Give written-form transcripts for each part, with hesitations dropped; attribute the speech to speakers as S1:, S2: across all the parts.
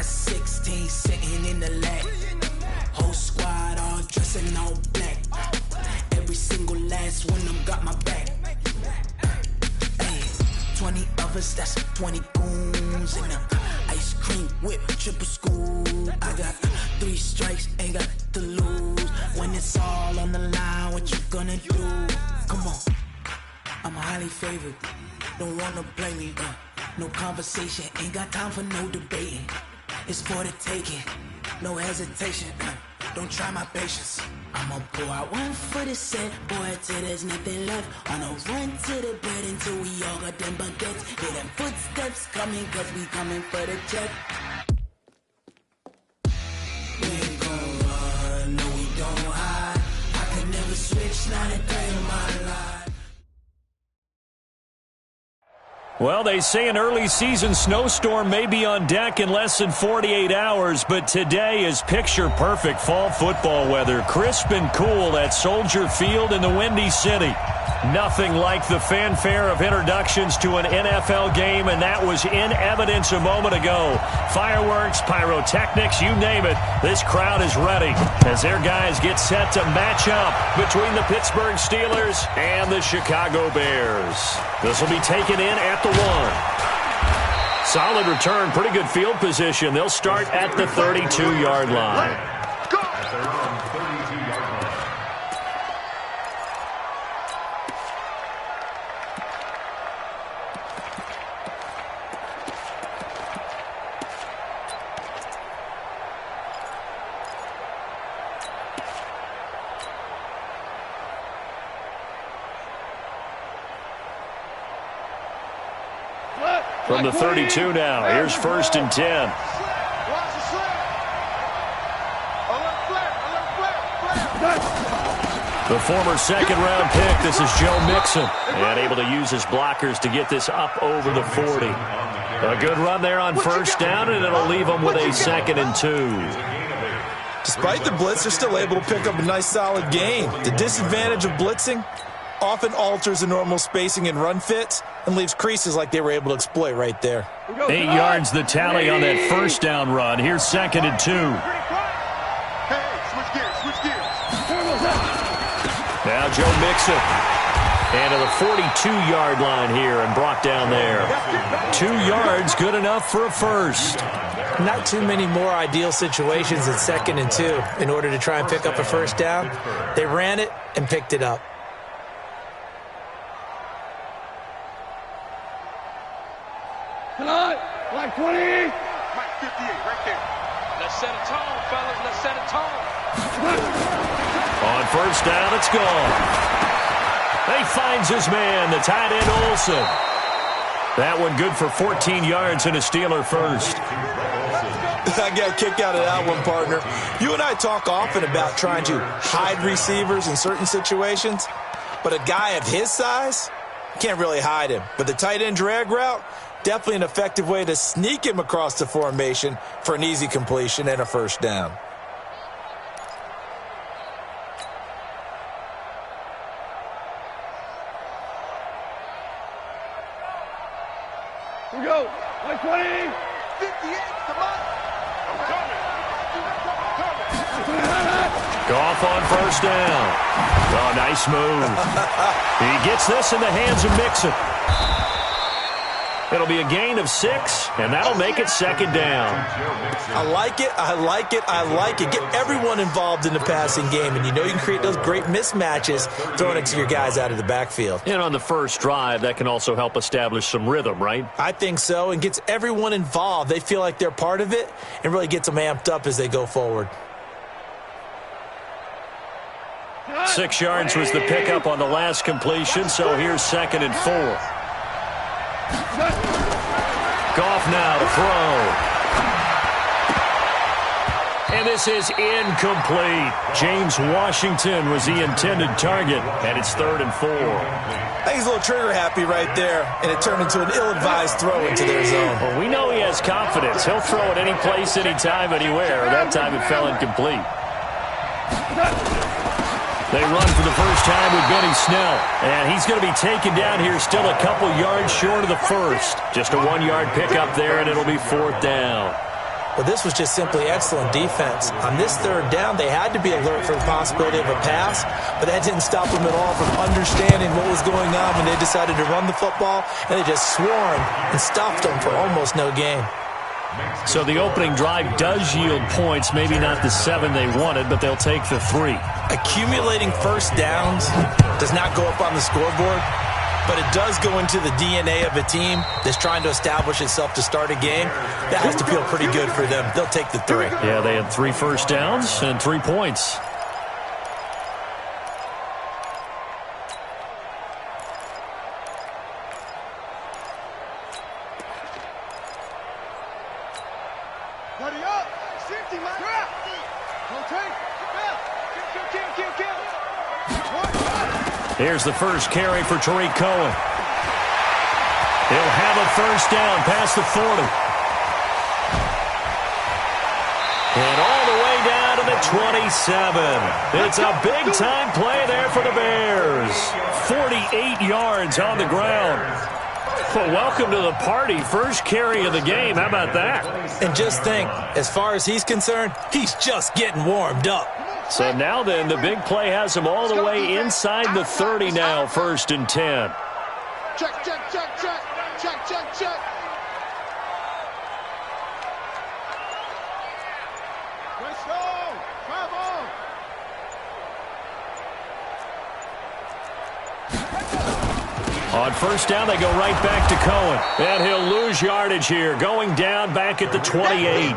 S1: got 16 sitting in the lap. Whole squad all dressing all black. Every single last one of them got my back. Hey, 20 of us, that's 20 goons in the ice cream whip, triple scoop. I got 3 strikes, ain't got to lose. When it's all on the line, what you gonna do? Come on, I'm highly favored. Don't wanna play me, no conversation. Ain't got time for no debating. It's for the taking, no hesitation. Don't try my patience. I'ma pour out one for the set, boy, till there's nothing left. On a run to the bed until we all got them baguettes. Hear them footsteps coming, cause we coming for the check. We ain't gon' run, no we don't hide. I can never switch, not a day in my life.
S2: Well, they say an early season snowstorm may be on deck in less than 48 hours, but today is picture-perfect fall football weather. Crisp and cool at Soldier Field in the Windy City. Nothing like the fanfare of introductions to an NFL game, and that was in evidence a moment ago. Fireworks, pyrotechnics, you name it. This crowd is ready as their guys get set to match up between the Pittsburgh Steelers and the Chicago Bears. This will be taken in at the 1. Solid return, pretty good field position. They'll start at the 32-yard line. From the 32 now, here's 1st and 10. The former second-round pick, this is Joe Mixon, and able to use his blockers to get this up over the 40. A good run there on 1st down, and it'll leave them with a 2nd and 2.
S3: Despite the blitz, they're still able to pick up a nice, solid gain. The disadvantage of blitzing often alters the normal spacing and run fits and leaves creases like they were able to exploit right there.
S2: 8 yards the tally on that 1st down run. Here's 2nd and 2. Now Joe Mixon. And to the 42-yard line here and brought down there. 2 yards, good enough for a first.
S4: Not too many more ideal situations in 2nd and 2 in order to try and pick up a 1st down. They ran it and picked it up.
S5: Like 20. Like 58, right there. Let's set a tone, fellas. Let's set a tone.
S2: On 1st down, it's gone. He finds his man, the tight end Olsen. That one good for 14 yards and a Steeler first.
S3: I got a kick out of that one, partner. You and I talk often about trying to hide receivers in certain situations, but a guy of his size, can't really hide him. But the tight end drag route, definitely an effective way to sneak him across the formation for an easy completion and a 1st down.
S5: Here we go. Like 20. 58, come on. I'm coming.
S2: Goff on 1st down. Oh, nice move. He gets this in the hands of Mixon. It'll be a gain of 6, and that'll make it 2nd down.
S3: I like it, I like it, I like it. Get everyone involved in the passing game, and you know you can create those great mismatches throwing it to your guys out of the backfield.
S2: And on the first drive, that can also help establish some rhythm, right?
S3: I think so, and gets everyone involved. They feel like they're part of it and really gets them amped up as they go forward.
S2: 6 yards was the pickup on the last completion, so here's 2nd and 4. Goff now to throw. And this is incomplete. James Washington was the intended target, and it's 3rd and 4.
S3: I think he's a little trigger happy right there, and it turned into an ill-advised throw into their zone.
S2: Well, we know he has confidence. He'll throw it any place, anytime, anywhere. That time it fell incomplete. They run for the first time with Benny Snell. And he's going to be taken down here still a couple yards short of the first. Just a 1-yard pickup there, and it'll be 4th down.
S4: Well, this was just simply excellent defense. On this third down, they had to be alert for the possibility of a pass, but that didn't stop them at all from understanding what was going on when they decided to run the football, and they just swarmed and stuffed them for almost no gain.
S2: So the opening drive does yield points, maybe not the 7 they wanted, but they'll take the 3.
S4: Accumulating first downs does not go up on the scoreboard, but it does go into the DNA of a team that's trying to establish itself to start a game. That has to feel pretty good for them. They'll take the 3.
S2: Yeah, they had 3 first downs and 3 points. Here's the first carry for Tariq Cohen. He'll have a first down past the 40. And all the way down to the 27. It's a big-time play there for the Bears. 48 yards on the ground. Well, welcome to the party. First carry of the game. How about that?
S4: And just think, as far as he's concerned, he's just getting warmed up.
S2: So now then, the big play has him all the way inside the 30 now, 1st and 10.
S5: Check, check, check, check, check, check, check. Let's go. Bravo.
S2: On first down, they go right back to Cohen. And he'll lose yardage here, going down back at the 28.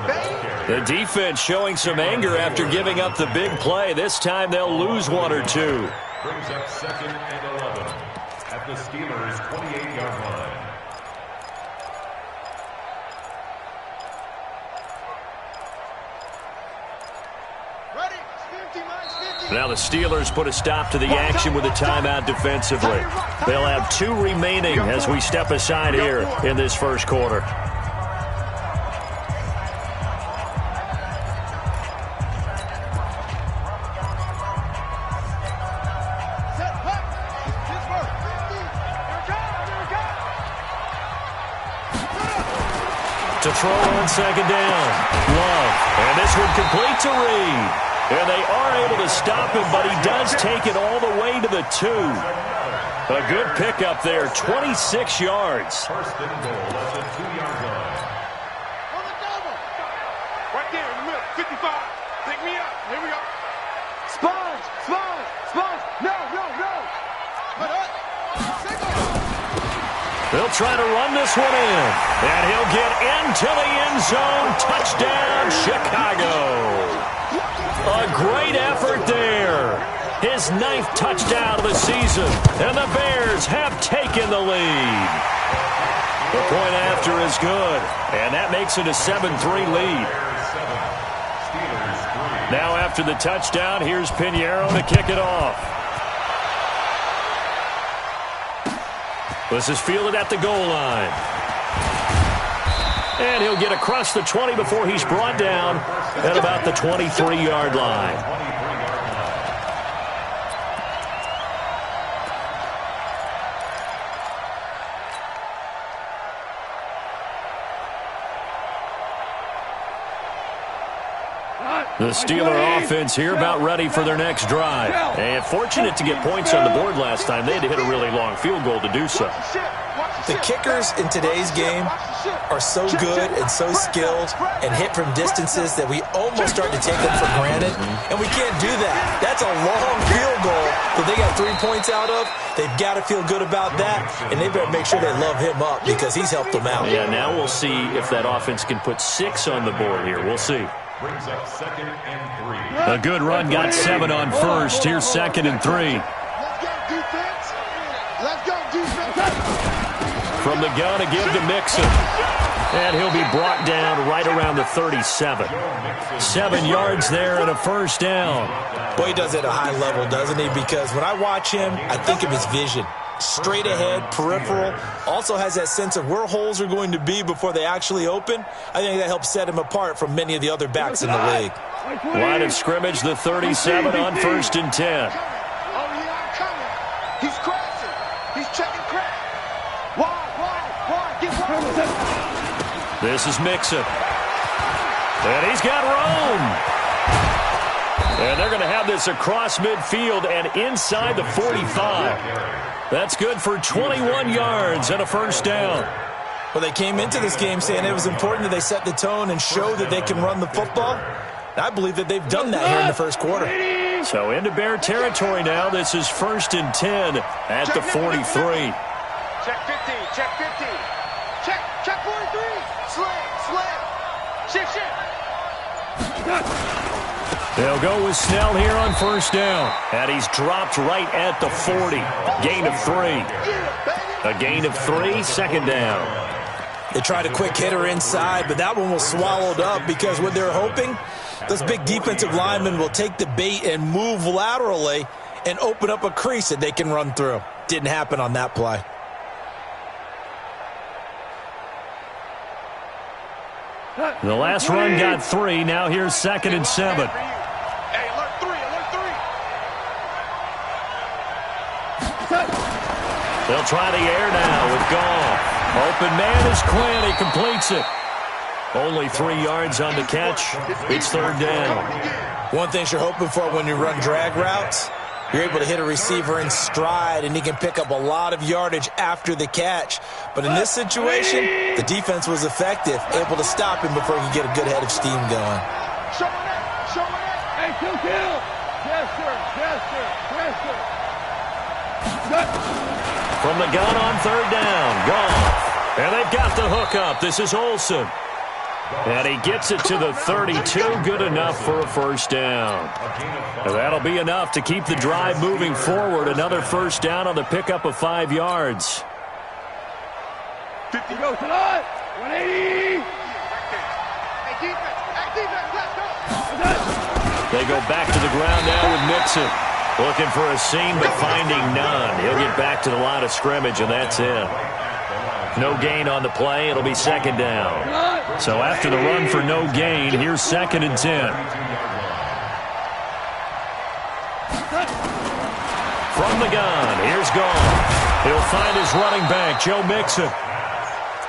S2: The defense showing some anger after giving up the big play. This time they'll lose 1 or 2.
S6: Brings up 2nd and 11 at the Steelers' 28-yard line.
S2: Now the Steelers put a stop to the action with a timeout defensively. They'll have 2 remaining as we step aside here in this first quarter. To throw on 2nd down. Love. And this one complete to Reed. And they are able to stop him, but he does take it all the way to the 2. A good pickup there, 26 yards.
S6: 1st and goal at the 2-yard line.
S5: On the double. Right there in the middle, 55. Pick me up. Here we go. Sponge, sponge, sponge. No, no, no. But
S2: They'll try to run this one in. And he'll get into the end zone. Touchdown, Chicago. A great effort there. His 9th touchdown of the season. And the Bears have taken the lead. The point after is good. And that makes it a 7-3 lead. Now after the touchdown, here's Pinheiro to kick it off. This is fielded at the goal line. And he'll get across the 20 before he's brought down at about the 23-yard line. The Steeler offense here about ready for their next drive. And fortunate to get points on the board last time. They had to hit a really long field goal to do so.
S4: The kickers in today's game are so good and so skilled and hit from distances that we almost start to take them for granted. And we can't do that. That's a long field goal that they got 3 points out of. They've got to feel good about that, and they better make sure they love him up because he's helped them out.
S2: Yeah, now we'll see if that offense can put 6 on the board here. We'll see.
S6: Brings up 2nd and 3.
S2: A good run got 7 on first. Here's 2nd and 3.
S5: let's go defense. Let's go defense.
S2: From the gun, a give to Mixon. And he'll be brought down right around the 37. 7 yards there and a first down.
S4: Boy, he does it at a high level, doesn't he? Because when I watch him, I think of his vision. Straight ahead, peripheral. Also has that sense of where holes are going to be before they actually open. I think that helps set him apart from many of the other backs in the league.
S2: Line of scrimmage, the 37 on 1st and 10.
S5: Oh, yeah, coming. He's crashing. He's checking crack. Wide. Get wide.
S2: This is Mixon. And he's got room. And they're going to have this across midfield and inside the 45. That's good for 21 yards and a first down.
S3: Well, they came into this game saying it was important that they set the tone and show that they can run the football. And I believe that they've done that here in the first quarter.
S2: So into Bear territory now. This is 1st and 10 at the 43.
S5: Check 50, check 50. Check 43. Slam. Shift.
S2: They'll go with Snell here on first down. And he's dropped right at the 40. Gain of 3. A gain of 3, second down.
S3: They tried a quick hitter inside, but that one was swallowed up because what they're hoping, those big defensive linemen will take the bait and move laterally and open up a crease that they can run through. Didn't happen on that play.
S2: The last run got 3. Now here's 2nd and 7.
S5: Hey, alert 3.
S2: They'll try the air now with Goff. Open man is Quinn. He completes it. Only 3 yards on the catch. It's 3rd down.
S3: One thing you're hoping for when you run drag routes, you're able to hit a receiver in stride, and he can pick up a lot of yardage after the catch. But in this situation, the defense was effective, able to stop him before he could get a good head of steam going.
S5: Show it. Hey, kill. Yes, sir.
S2: From the gun on 3rd down. Goff. And they've got the hook up. This is Olsen. And he gets it to the 32. Good enough for a first down. And that'll be enough to keep the drive moving forward. Another first down on the pickup of 5 yards.
S5: 50 goes tonight. 180. Hey, defense, let's go.
S2: They go back to the ground now with Mixon. Looking for a seam, but finding none. He'll get back to the line of scrimmage, and that's it. No gain on the play. It'll be 2nd down. So after the run for no gain, here's 2nd and 10. From the gun, here's Goff. He'll find his running back, Joe Mixon.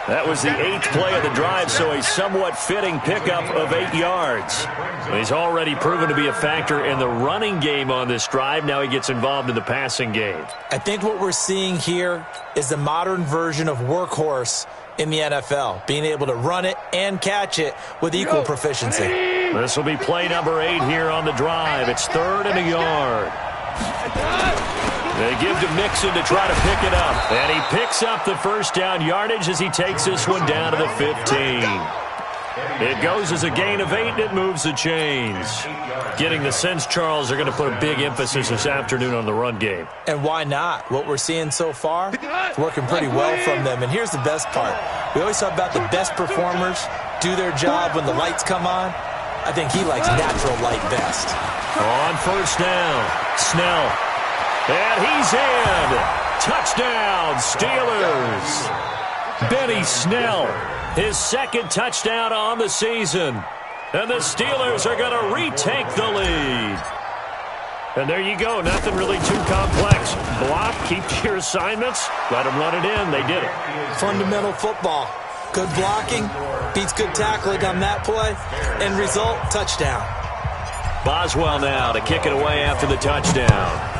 S2: That was the 8th play of the drive, so a somewhat fitting pickup of 8 yards. He's already proven to be a factor in the running game on this drive. Now he gets involved in the passing game.
S3: I think what we're seeing here is the modern version of workhorse in the NFL, being able to run it and catch it with equal proficiency.
S2: This will be play number 8 here on the drive. It's 3rd and a yard. They give to Mixon to try to pick it up. And he picks up the first down yardage as he takes this one down to the 15. It goes as a gain of 8, and it moves the chains. Getting the sense, Charles, are going to put a big emphasis this afternoon on the run game.
S3: And why not? What we're seeing so far, it's working pretty well from them. And here's the best part. We always talk about the best performers do their job when the lights come on. I think he likes natural light best.
S2: On first down, Snell. And he's in. Touchdown, Steelers. Benny Snell, his 2nd touchdown on the season. And the Steelers are going to retake the lead. And there you go. Nothing really too complex. Block, keep to your assignments, let them run it in. They did it.
S3: Fundamental football. Good blocking, beats good tackling on that play. End result, touchdown.
S2: Boswell now to kick it away after the touchdown.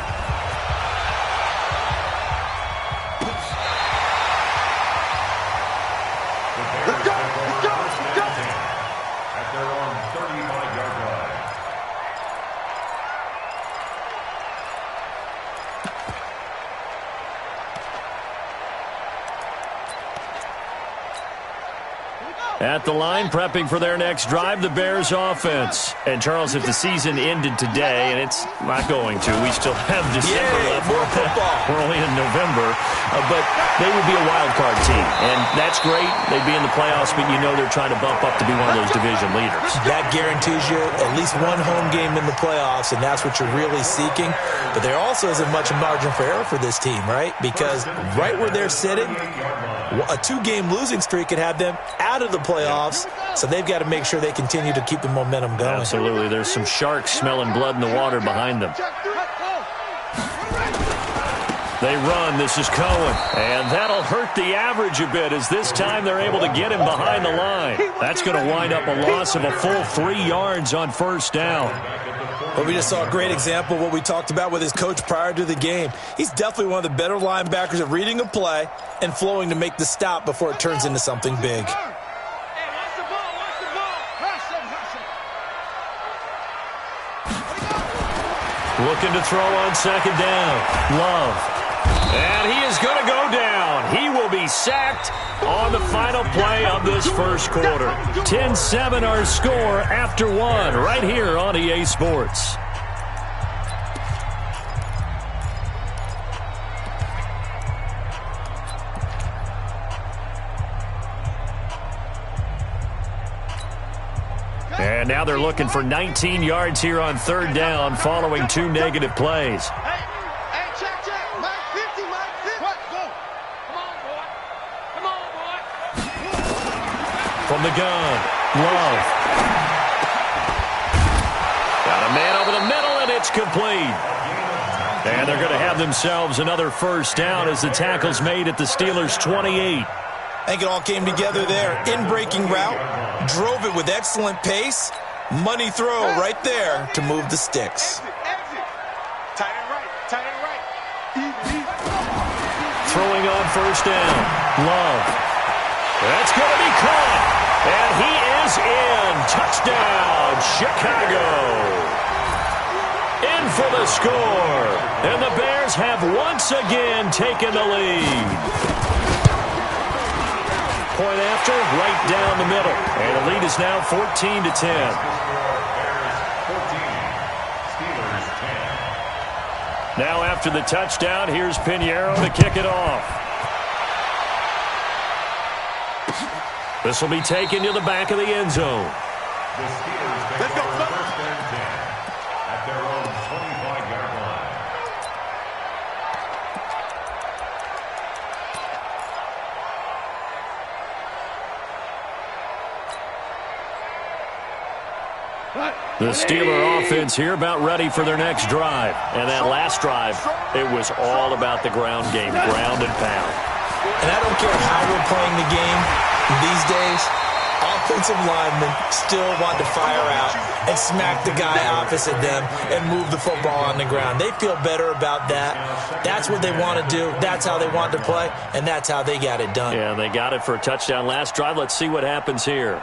S2: At the line, prepping for their next drive, the Bears offense. And, Charles, if the season ended today, and it's not going to, we still have December left.
S3: More football.
S2: We're only in November. But they would be a wild card team. And that's great. They'd be in the playoffs, but you know they're trying to bump up to be one of those division leaders.
S3: That guarantees you at least one home game in the playoffs, and that's what you're really seeking. But there also isn't much margin for error for this team, right? Because right where they're sitting, a 2-game losing streak could have them out of the playoffs, so they've got to make sure they continue to keep the momentum going.
S2: Absolutely. There's some sharks smelling blood in the water behind them. They run. This is Cohen. And that'll hurt the average a bit as this time they're able to get him behind the line. That's going to wind up a loss of a full 3 yards on first down.
S3: Well, we just saw a great example of what we talked about with his coach prior to the game. He's definitely one of the better linebackers at reading a play and flowing to make the stop before it turns into something big.
S2: Looking to throw on second down. Love. And he is going to go down. He will be sacked on the final play of this first quarter. 10-7 our score after 1 right here on EA Sports. And now they're looking for 19 yards here on third down following 2 negative plays.
S5: Hey, check. Mike 50, Mike 50. What? Go. Come on, boy.
S2: From the gun, Love. Got a man over the middle, and it's complete. And they're going to have themselves another first down as the tackle's made at the Steelers' 28.
S3: I think it all came together there. In-breaking route, drove it with excellent pace. Money throw right there to move the sticks.
S5: Exit. Tight and right.
S2: Throwing on first down, Love. That's going to be caught. And he is in. Touchdown, Chicago. In for the score. And the Bears have once again taken the lead. Point after, right down the middle. And the lead is now 14-10. Now after the touchdown, here's Pinheiro to kick it off. This will be taken to the back of the end zone.
S6: The Steelers take over first and 10 at their own 25-yard line.
S2: The Steeler offense here about ready for their next drive. And that last drive, it was all about the ground game, ground and pound.
S3: And I don't care how we're playing the game these days, offensive linemen still want to fire out and smack the guy opposite them and move the football on the ground. They feel better about that. That's what they want to do. That's how they want to play, and that's how they got it done.
S2: Yeah, they got it for a touchdown last drive. Let's see what happens here.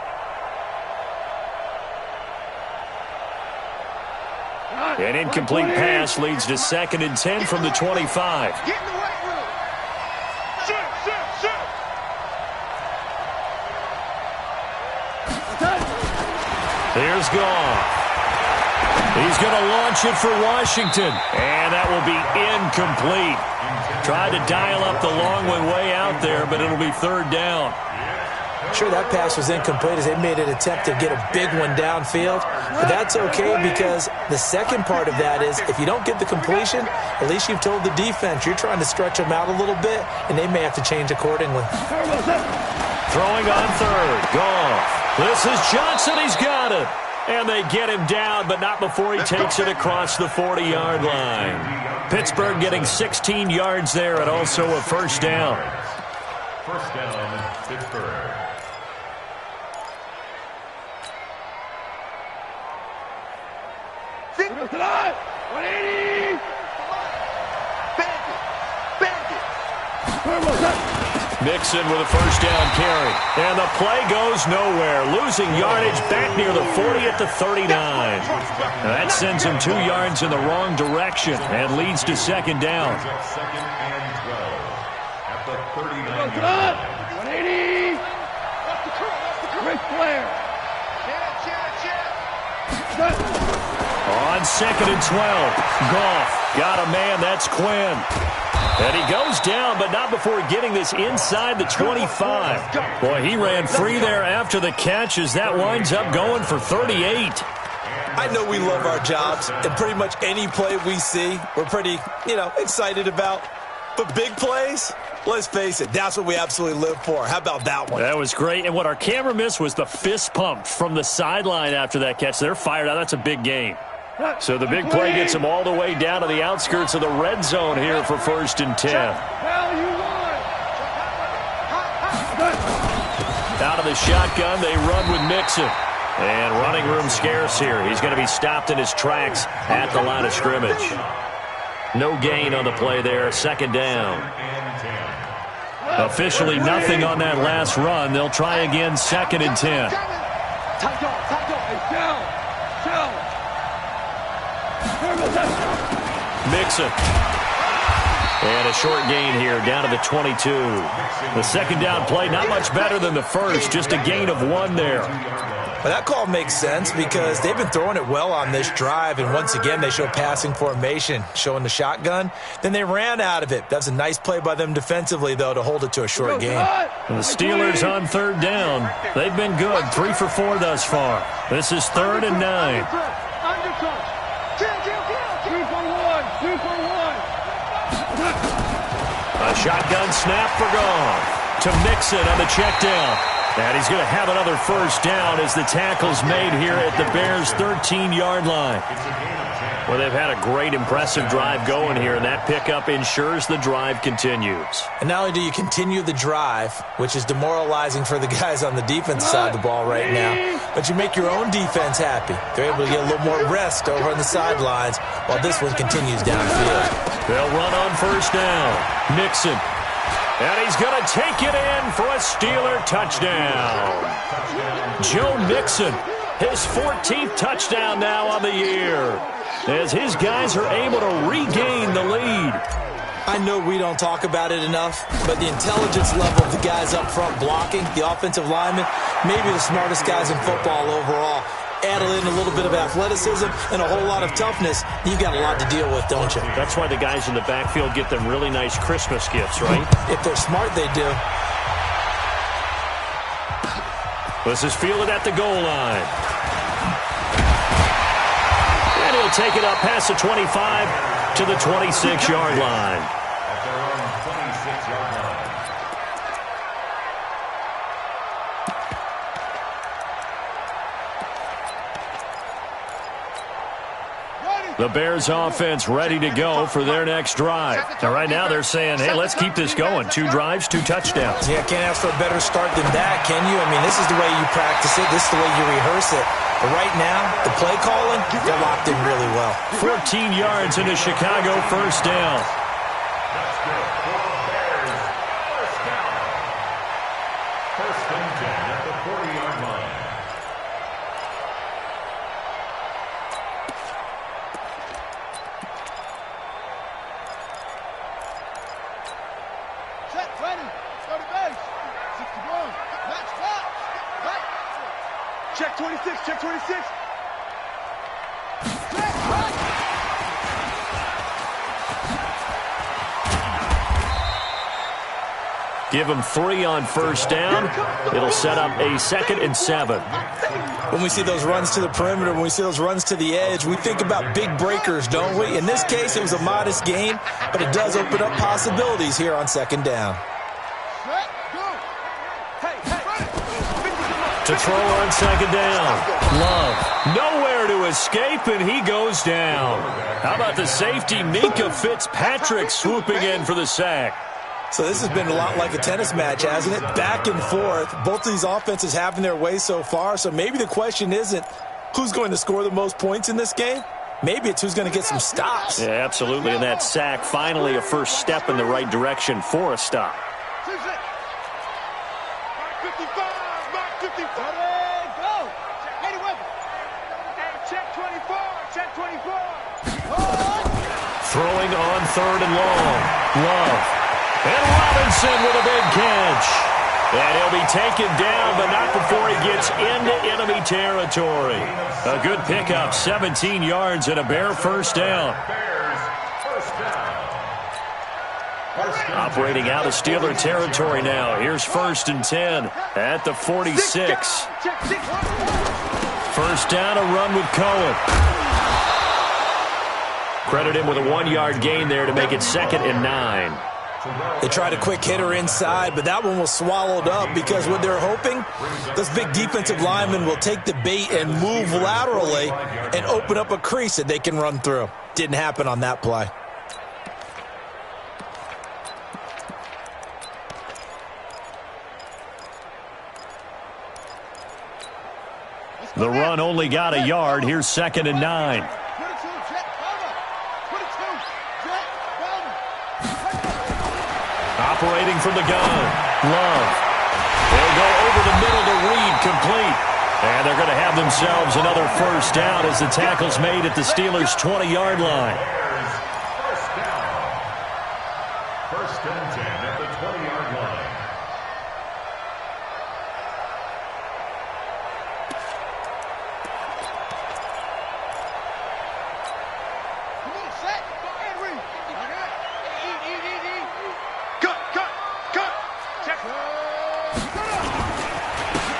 S2: An incomplete pass leads to 2nd and 10 from the 25.
S5: Get in the weight room. Shoot.
S2: Here's Goff. He's going to launch it for Washington. And that will be incomplete. Tried to dial up the long way out there, but it'll be third down.
S3: Sure, that pass was incomplete as they made an attempt to get a big one downfield. But that's okay because the second part of that is if you don't get the completion, at least you've told the defense you're trying to stretch them out a little bit, and they may have to change accordingly.
S2: Throwing on third. Goff. This is Johnson. He's got it. And they get him down, but not before he takes it across the 40-yard line. Pittsburgh getting 16 yards there and also a first down.
S6: First down, Pittsburgh.
S5: Tonight, 180.
S2: Mixon with a first down carry. And the play goes nowhere. Losing yardage back near the 40 at the 39. Now that sends him 2 yards in the wrong direction and leads to second down.
S6: Second and 12 at the 39-yard line.
S5: 180. Ric Flair.
S2: On 2nd and 12, Goff got a man. That's Quinn. And he goes down, but not before getting this inside the 25. Boy, he ran free there after the catch as that winds up going for 38.
S3: I know we love our jobs, and pretty much any play we see, we're pretty, excited about. But big plays, let's face it, that's what we absolutely live for. How about that one?
S2: That was great. And what our camera missed was the fist pump from the sideline after that catch. They're fired out. That's a big game. So the big play gets him all the way down to the outskirts of the red zone here for 1st and 10. Out of the shotgun, they run with Mixon. And running room scarce here. He's going to be stopped in his tracks at the line of scrimmage. No gain on the play there. 2nd down. Officially nothing on that last run. They'll try again 2nd and 10. Mixon. And a short gain here down to the 22. The 2nd down play not much better than the first. Just a gain of 1 there.
S3: Well, that call makes sense because they've been throwing it well on this drive, and once again they show passing formation, showing the shotgun. Then they ran out of it. That's a nice play by them defensively, though, to hold it to a short gain.
S2: The Steelers on 3rd down. They've been good, 3 for 4 thus far. This is 3rd and 9. A shotgun snap for Goff to Mixon on the check down. And he's going to have another 1st down as the tackle's made here at the Bears' 13-yard line. Well, they've had a great, impressive drive going here, and that pickup ensures the drive continues.
S3: And not only do you continue the drive, which is demoralizing for the guys on the defense side of the ball right now, but you make your own defense happy. They're able to get a little more rest over on the sidelines while this one continues downfield.
S2: They'll run on 1st down. Mixon. And he's going to take it in for a Steeler touchdown. Joe Mixon, his 14th touchdown now on the year, as his guys are able to regain the lead.
S3: I know we don't talk about it enough, but the intelligence level of the guys up front blocking, the offensive linemen, maybe the smartest guys in football overall. Add in a little bit of athleticism and a whole lot of toughness, you've got a lot to deal with, don't you?
S2: That's why the guys in the backfield get them really nice Christmas gifts, right?
S3: If they're smart, they do.
S2: This is fielded at the goal line. And he'll take it up past the 25 to the 26-yard line.
S6: At their own 26-yard line.
S2: The Bears offense ready to go for their next drive. Now, right now they're saying, hey, let's keep this going. 2 drives, 2 touchdowns.
S3: Yeah, can't ask for a better start than that, can you? I mean, this is the way you practice it. This is the way you rehearse it. But right now, the play calling, they're locked in really well.
S2: 14 yards into Chicago, 1st down.
S6: That's good for the Bears. 1st down. 1st and 10 at the 40-yard line.
S5: Check 26, check 26.
S2: Give them 3 on 1st down. It'll set up a 2nd and 7.
S3: When we see those runs to the perimeter, when we see those runs to the edge, we think about big breakers, don't we? In this case, it was a modest gain, but it does open up possibilities here on 2nd down.
S2: To throw on 2nd down. Love. Nowhere to escape, and he goes down. How about the safety, Minka Fitzpatrick, swooping in for the sack.
S3: So this has been a lot like a tennis match, hasn't it? Back and forth. Both of these offenses having their way so far, so maybe the question isn't who's going to score the most points in this game. Maybe it's who's going to get some stops.
S2: Yeah, absolutely, and that sack, finally a first step in the right direction for a stop. Throwing on 3rd and long. Love. And Robinson with a big catch. And he'll be taken down, but not before he gets into enemy territory. A good pickup, 17 yards and a Bear 1st down. Operating out of Steeler territory now. Here's 1st and 10 at the 46. 1st down, a run with Cohen. Credit him with a 1-yard gain there to make it 2nd and 9.
S3: They tried a quick hitter inside, but that one was swallowed up because what they're hoping, those big defensive linemen will take the bait and move laterally and open up a crease that they can run through. Didn't happen on that play.
S2: The run only got a yard. Here's 2nd and 9. Operating from the gun. Love. They'll go over the middle to Reed, complete. And they're going to have themselves another first down as the tackle's made at the Steelers' 20-yard line.
S6: First down. 1st and 10 at the 20-yard line.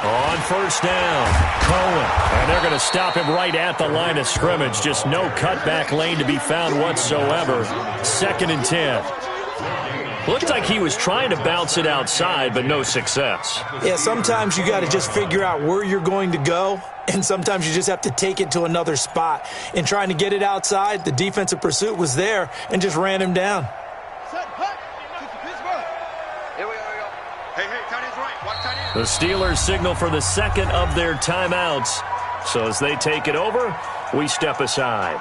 S2: On first down, Cohen. And they're going to stop him right at the line of scrimmage. Just no cutback lane to be found whatsoever. 2nd and 10. Looked like he was trying to bounce it outside, but no success.
S3: Yeah, sometimes you got to just figure out where you're going to go, and sometimes you just have to take it to another spot. In trying to get it outside, the defensive pursuit was there and just ran him down.
S2: The Steelers signal for the second of their timeouts. So as they take it over, we step aside.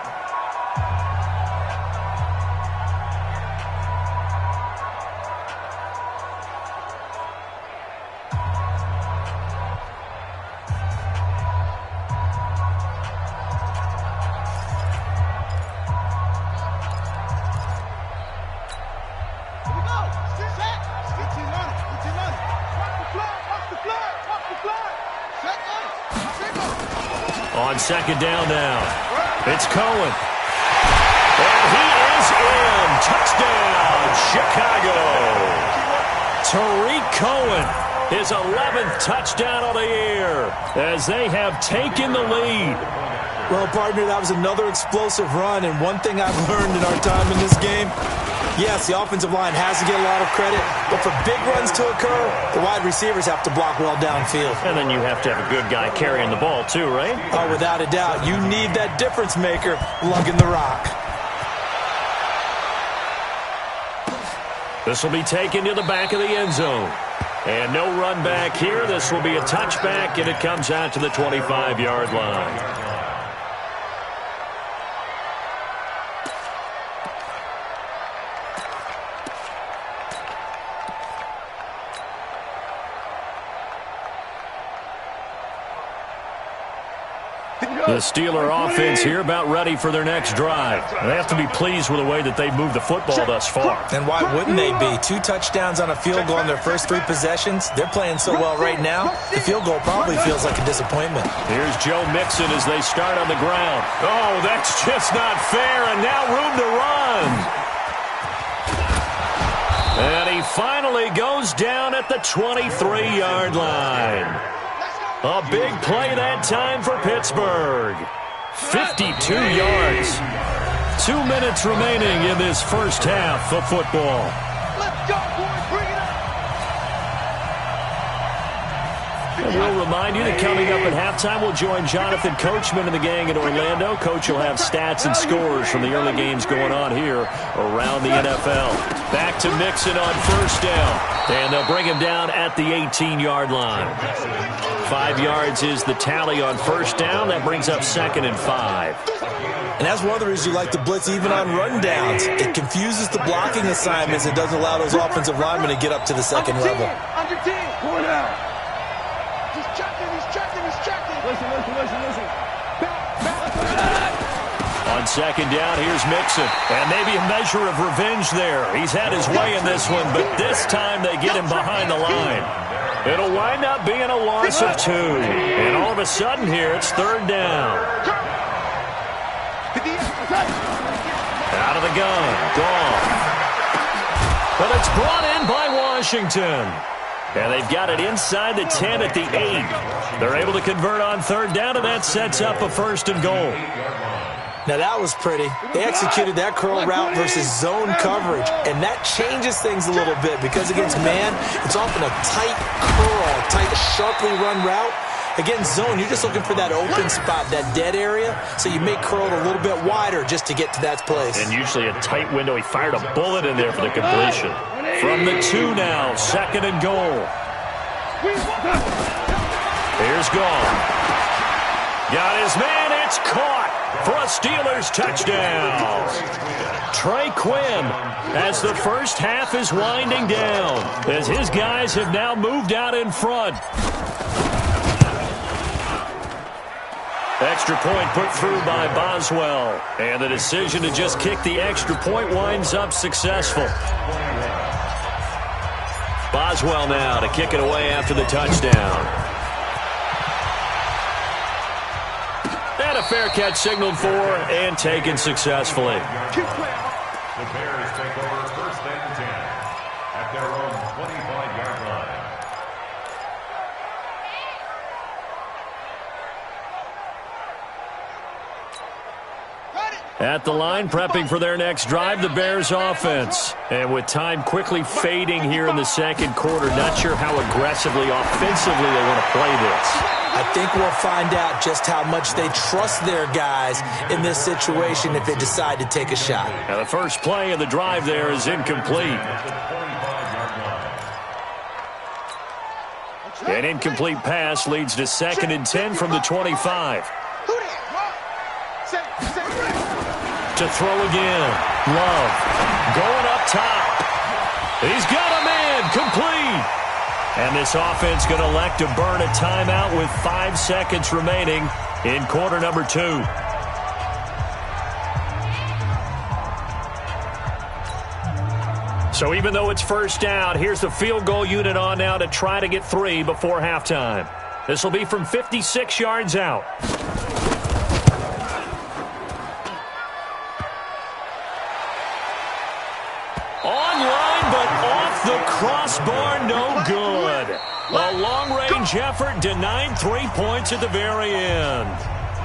S2: On 2nd down now, it's Cohen. And he is in. Touchdown, Chicago. Tariq Cohen, his 11th touchdown of the year as they have taken the lead.
S3: Well, partner, that was another explosive run, and one thing I've learned in our time in this game, yes, the offensive line has to get a lot of credit, but for big runs to occur, the wide receivers have to block well downfield.
S2: And then you have to have a good guy carrying the ball too, right?
S3: Oh, without a doubt. You need that difference maker lugging the rock.
S2: This will be taken to the back of the end zone. And no run back here. This will be a touchback, and it comes out to the 25-yard line. The Steeler offense here about ready for their next drive. They have to be pleased with the way that they've moved the football thus far.
S3: And why wouldn't they be? 2 touchdowns on a field goal in their first 3 possessions. They're playing so well right now, the field goal probably feels like a disappointment.
S2: Here's Joe Mixon as they start on the ground. Oh, that's just not fair, and now room to run. And he finally goes down at the 23-yard line. A big play that time for Pittsburgh. 52 yards. 2 minutes remaining in this first half of football.
S5: Let's go, boys. Bring it up.
S2: And we'll remind you that coming up at halftime, we'll join Jonathan Coachman and the gang in Orlando. Coach will have stats and scores from the early games going on here around the NFL. Back to Mixon on first down. And they'll bring him down at the 18-yard line. 5 yards is the tally on first down. That brings up 2nd and 5.
S3: And that's one of the reasons you like to blitz even on rundowns. It confuses the blocking assignments. It doesn't allow those offensive linemen to get up to the second level.
S5: Under 10. Pull it out. He's checking. Listen.
S2: On second down, here's Mixon. And maybe a measure of revenge there. He's had his way in this one, but this time they get him behind the line. It'll wind up being a loss of 2. And all of a sudden here, it's 3rd down. Out of the gun. Gone. But it's brought in by Washington. And they've got it inside the 10 at the 8. They're able to convert on 3rd down, and that sets up a 1st and goal.
S4: Now that was pretty. They executed that curl route versus zone coverage, and that changes things a little bit because against man, it's often a tight curl, tight, sharply run route. Against zone, you're just looking for that open spot, that dead area, so you may curl it a little bit wider just to get to that place.
S2: And usually a tight window. He fired a bullet in there for the completion. From the 2 now, 2nd and goal. Here's Gall. Got his man, it's caught for a Steelers touchdown. Trey Quinn, as the first half is winding down, as his guys have now moved out in front. Extra point put through by Boswell. And the decision to just kick the extra point winds up successful. Boswell now to kick it away after the touchdown. And a fair catch signaled for and taken successfully.
S6: The Bears take over 1st and 10 at their own 25-yard line.
S2: At the line, prepping for their next drive, the Bears offense. And with time quickly fading here in the 2nd quarter, not sure how aggressively, offensively they want to play this.
S4: I think we'll find out just how much they trust their guys in this situation if they decide to take a shot.
S2: Now the first play of the drive there is incomplete. An incomplete pass leads to 2nd and 10 from the 25. To throw again. Love going up top. He's got a man. Complete. And this offense going to elect to burn a timeout with 5 seconds remaining in quarter number 2. So even though it's first down, here's the field goal unit on now to try to get 3 before halftime. This will be from 56 yards out. Online, but off the crossbar, no good. A long-range effort denied 3 points at the very end.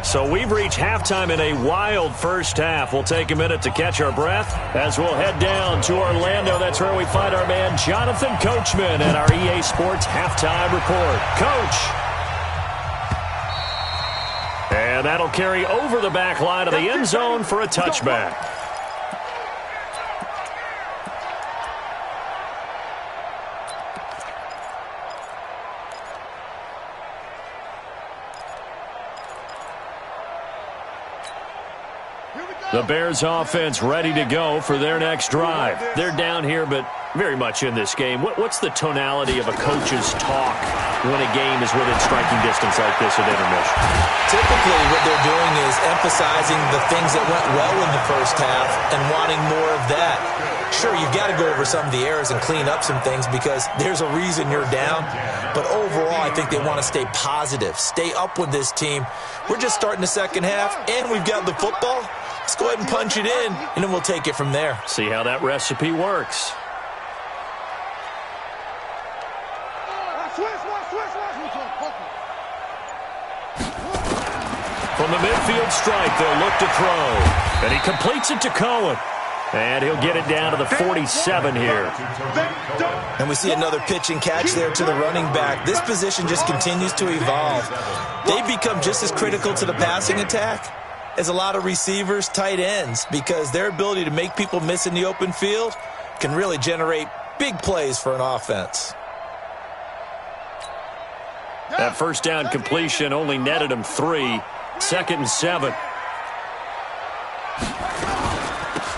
S2: So we've reached halftime in a wild first half. We'll take a minute to catch our breath as we'll head down to Orlando. That's where we find our man Jonathan Coachman at our EA Sports Halftime Report. Coach. And that'll carry over the back line of the end zone for a touchback. The Bears offense ready to go for their next drive. They're down here, but very much in this game. What's the tonality of a coach's talk when a game is within striking distance like this at intermission?
S4: Typically, what they're doing is emphasizing the things that went well in the first half and wanting more of that. Sure, you've got to go over some of the errors and clean up some things because there's a reason you're down. But overall, I think they want to stay positive, stay up with this team. We're just starting the second half, and we've got the football. Let's go ahead and punch it in, and then we'll take it from there.
S2: See how that recipe works. From the midfield strike, they'll look to throw. And he completes it to Cohen. And he'll get it down to the 47 here.
S4: And we see another pitch and catch there to the running back. This position just continues to evolve. They become just as critical to the passing attack as a lot of receivers, tight ends, because their ability to make people miss in the open field can really generate big plays for an offense.
S2: That first down completion only netted him 3. 2nd and 7.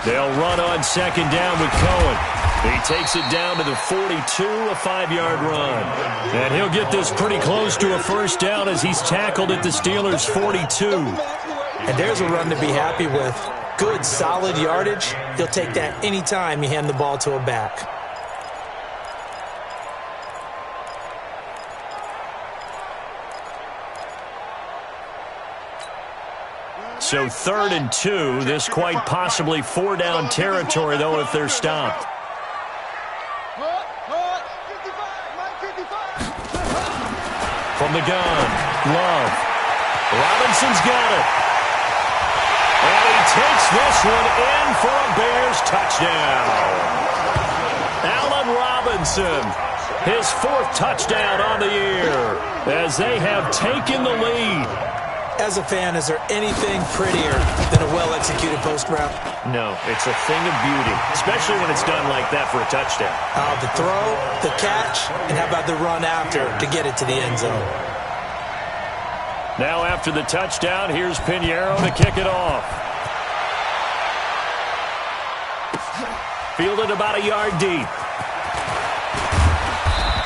S2: They'll run on 2nd down with Cohen. He takes it down to the 42, a 5-yard run. And he'll get this pretty close to a first down as he's tackled at the Steelers' 42.
S4: And there's a run to be happy with. Good, solid yardage. He'll take that anytime you hand the ball to a back.
S2: So 3rd and 2. This quite possibly 4-down territory, though, if they're stopped. From the gun, Love. Robinson's got it. And he takes this one in for a Bears touchdown. Allen Robinson, his 4th touchdown on the year, as they have taken the lead.
S4: As a fan, is there anything prettier than a well-executed post route?
S2: No, it's a thing of beauty, especially when it's done like that for a touchdown.
S4: The throw, the catch, and how about the run after to get it to the end zone?
S2: Now after the touchdown, here's Pinheiro to kick it off. Fielded about a yard deep.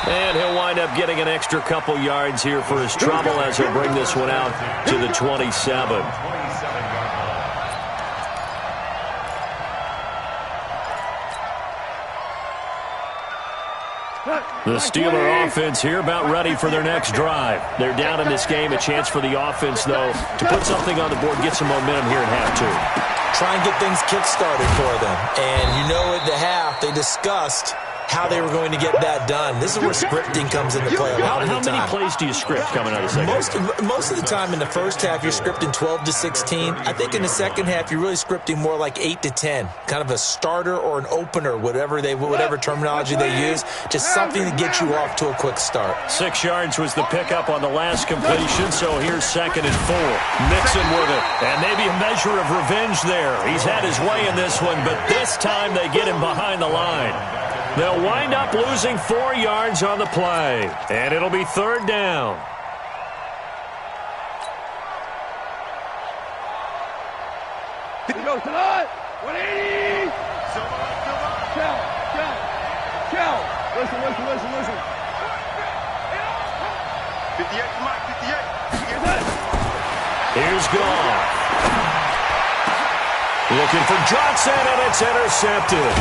S2: And he'll wind up getting an extra couple yards here for his trouble as he'll bring this one out to the 27. The Steeler offense here about ready for their next drive. They're down in this game. A chance for the offense, though, to put something on the board, get some momentum here at half two.
S4: Try and get things kick-started for them. And you know at the half, they discussed how they were going to get that done. This is where scripting comes into play a lot of the time.
S2: How many plays do you script coming out of the second?
S4: Most of the time in the first half, you're scripting 12 to 16. I think in the second half, you're really scripting more like 8 to 10. Kind of a starter or an opener, whatever terminology they use. Just something to get you off to a quick start.
S2: 6 yards was the pickup on the last completion, so here's 2nd and 4. Mixon with it, and maybe a measure of revenge there. He's had his way in this one, but this time they get him behind the line. They'll wind up losing 4 yards on the play, and it'll be 3rd down.
S5: Go tonight. 180. Cal. Listen. 58, Mike, 58.
S2: Here's Goff. Looking for Johnson, and it's intercepted.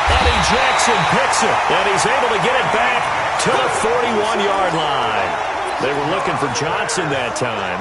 S2: Eddie Jackson picks it, and he's able to get it back to the 41-yard line. They were looking for Johnson that time,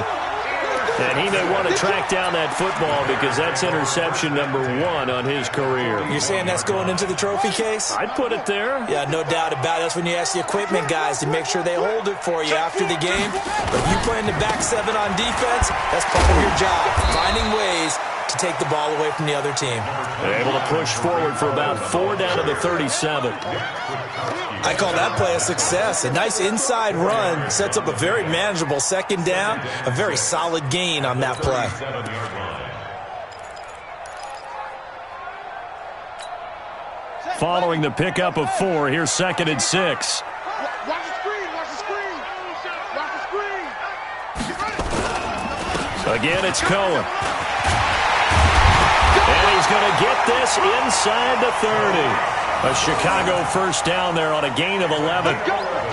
S2: and he may want to track down that football because that's interception number 1 on his career.
S4: You're saying that's going into the trophy case?
S2: I'd put it there.
S4: Yeah, no doubt about it. That's when you ask the equipment guys to make sure they hold it for you after the game. But if you play in the back 7 on defense, that's part of your job, finding ways to take the ball away from the other team.
S2: They're able to push forward for about 4 down to the 37.
S4: I call that play a success. A nice inside run sets up a very manageable 2nd down, a very solid gain on that play.
S2: Following the pickup of 4, here's 2nd and 6.
S5: Watch the screen.
S2: Again, it's Cohen. And he's going to get this inside the 30. A Chicago 1st down there on a gain of 11.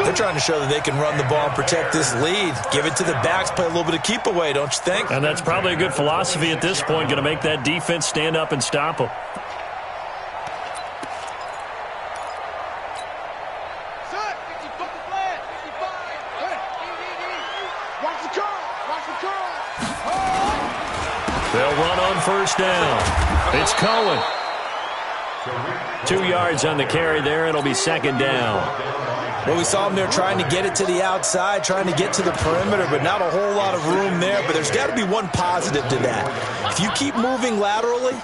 S4: They're trying to show that they can run the ball and protect this lead. Give it to the backs, play a little bit of keep away, don't you think?
S2: And that's probably a good philosophy at this point, going to make that defense stand up and stop them. They'll run on 1st down. It's Cohen. 2 yards on the carry there. It'll be 2nd down.
S4: Well, we saw him there trying to get it to the outside, trying to get to the perimeter, but not a whole lot of room there. But there's got to be one positive to that. If you keep moving laterally,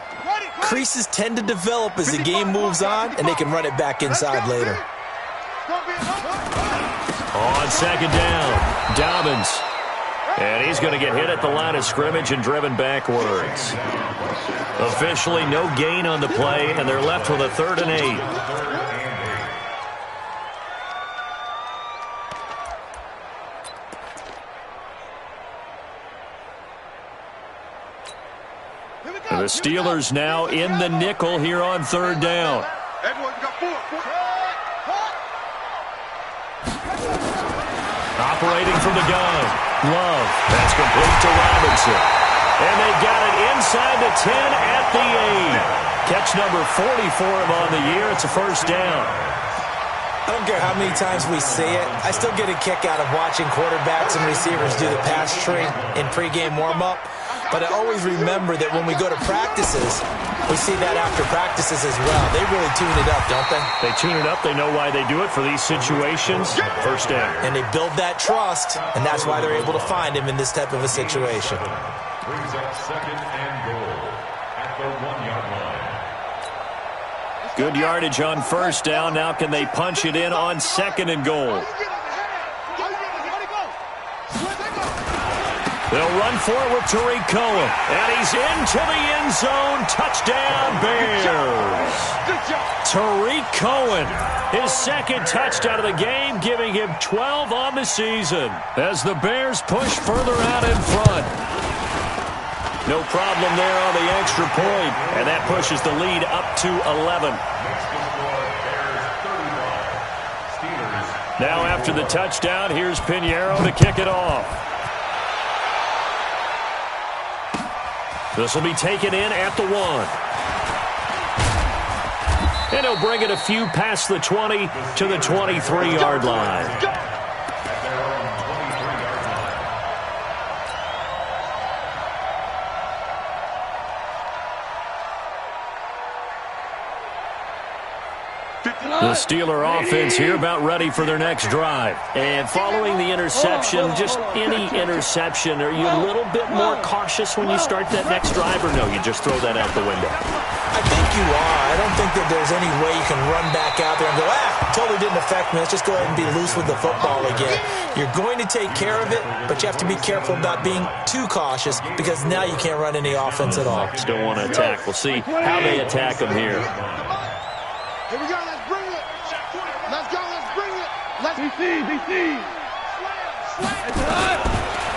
S4: creases tend to develop as the game moves on, and they can run it back inside later.
S2: On 2nd down, Dobbins. And he's going to get hit at the line of scrimmage and driven backwards. Officially no gain on the play, and they're left with a 3rd and 8. The Steelers now in the nickel here on 3rd down. Operating from the gun. Love. That's complete to Robinson. And they got it inside the 10 at the 8. Catch number 40 for him on the year. It's a 1st down.
S4: I don't care how many times we say it. I still get a kick out of watching quarterbacks and receivers do the pass tree in pregame warm-up. But I always remember that when we go to practices, we see that after practices as well. They really tune it up, don't they?
S2: They tune it up. They know why they do it for these situations. 1st down.
S4: And they build that trust, and that's why they're able to find him in this type of a situation.
S6: Brings up second and goal at the 1-yard line.
S2: Good yardage on first down. Now can they punch it in on second and goal? They'll run for it with Tariq Cohen. And he's into the end zone. Touchdown, Bears. Tariq Cohen, his second touchdown of the game, giving him 12 on the season as the Bears push further out in front. No problem there on the extra point, and that pushes the lead up to 11. Now after the touchdown, here's Pinheiro to kick it off. This will be taken in at the 1. And he'll bring it a few past the 20 to the 23-yard line. The Steeler offense here about ready for their next drive. And following the interception, just any interception, are you a little bit more cautious when you start that next drive, or no, you just throw that out the window?
S3: I think you are. I don't think that there's any way you can run back out there and go, totally didn't affect me. Let's just go ahead and be loose with the football again. You're going to take care of it, but you have to be careful about being too cautious because now you can't run any offense at all.
S2: Still want to attack. We'll see how they attack them here.
S5: Here we go. Let's bring it. Let's go. Let's bring it. Let's BC.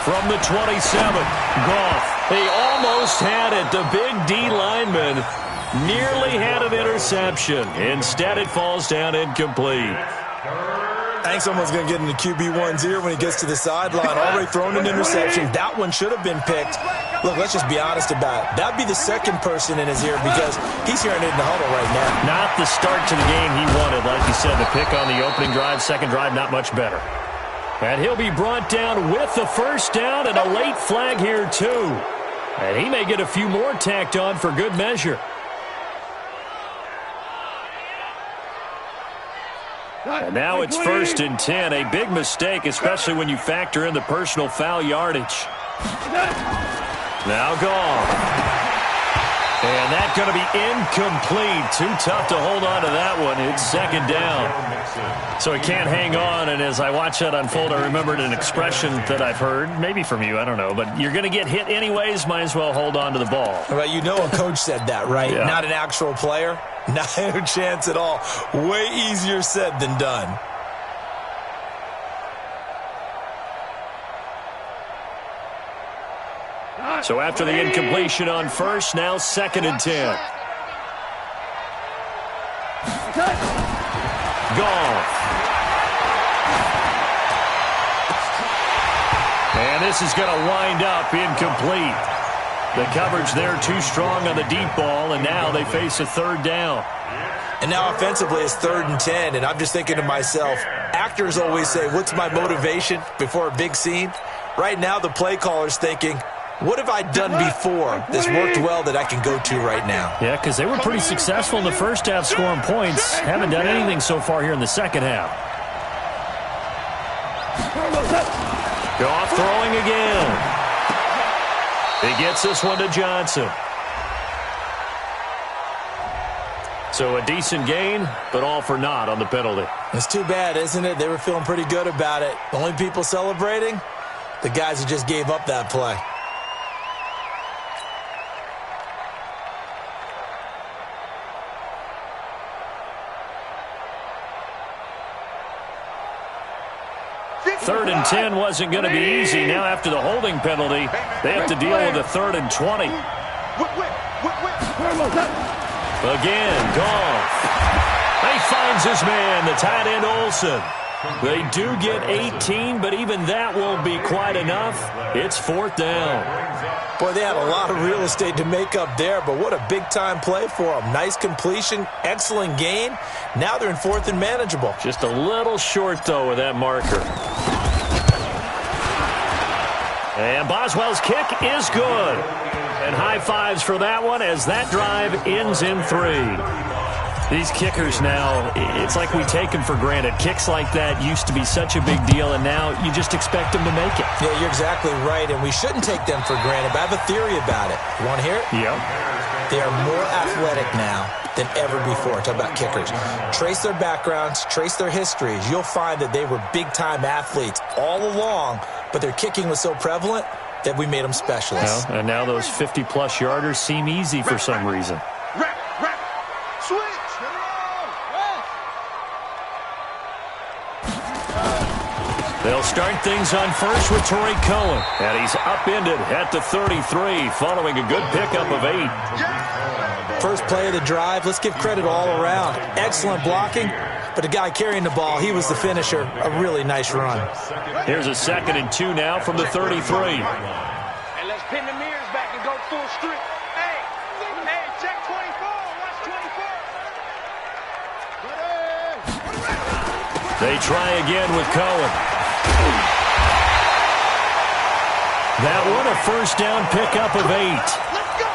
S2: From the 27, Goff. He almost had it. The big D lineman nearly had an interception. Instead, it falls down incomplete.
S3: I think someone's going to get in the QB1's ear when he gets to the sideline. Already thrown an interception. That one should have been picked. Look, let's just be honest about it. That'd be the second person in his ear because he's hearing it in the huddle right now.
S2: Not the start to the game he wanted. Like you said, the pick on the opening drive, second drive, not much better. And he'll be brought down with the first down and a late flag here, too. And he may get a few more tacked on for good measure. And now it's 1st and 10. A big mistake, especially when you factor in the personal foul yardage. Now gone. And that's going to be incomplete. Too tough to hold on to that one. It's second down. So he can't hang on. And as I watch that unfold, I remembered an expression that I've heard, maybe from you, I don't know. But you're going to get hit anyways, might as well hold on to the ball.
S3: Well, you know a coach said that, right?
S2: Yeah. Not
S3: an actual player. Not a chance at all. Way easier said than done.
S2: So after the incompletion on first, now 2nd and 10. Goff. And this is going to wind up incomplete. The coverage there too strong on the deep ball, and now they face a 3rd down.
S3: And now offensively it's 3rd and 10, and I'm just thinking to myself, actors always say, what's my motivation before a big scene? Right now the play caller's thinking, what have I done before this worked well that I can go to right now?
S2: Yeah, because they were pretty successful in the first half scoring points. Haven't done anything so far here in the second half. Goff throwing again. He gets this one to Johnson. So a decent gain, but all for naught on the penalty.
S3: It's too bad, isn't it? They were feeling pretty good about it. The only people celebrating, the guys who just gave up that play.
S2: Third and 10 wasn't going to be easy. Now after the holding penalty, they have to deal with a 3rd and 20. Again, Goff. He finds his man, the tight end Olsen. They do get 18, but even that won't be quite enough. It's 4th down.
S3: Boy, they had a lot of real estate to make up there, but what a big-time play for them. Nice completion, excellent gain. Now they're in 4th and manageable.
S2: Just a little short, though, with that marker. And Boswell's kick is good. And high fives for that one as that drive ends in 3. These kickers now, it's like we take them for granted. Kicks like that used to be such a big deal, and now you just expect them to make it.
S3: Yeah, you're exactly right, and we shouldn't take them for granted, but I have a theory about it. You want to hear it?
S2: Yep.
S3: They are more athletic now than ever before. Talk about kickers. Trace their backgrounds, trace their histories. You'll find that they were big-time athletes all along, but their kicking was so prevalent that we made them specialists.
S2: Well, and now those 50-plus yarders seem easy for some reason.
S5: Switch.
S2: They'll start things on first with Torrey Cohen. And he's upended at the 33 following a good pickup of 8.
S3: First play of the drive, let's give credit all around. Excellent blocking, but the guy carrying the ball, he was the finisher. A really nice run.
S2: Here's a 2nd and 2 now from the 33.
S5: And let's pin the mirrors back and go full strip. Hey, check 24. Watch 24.
S2: They try again with Cohen. That one a first down pickup of 8.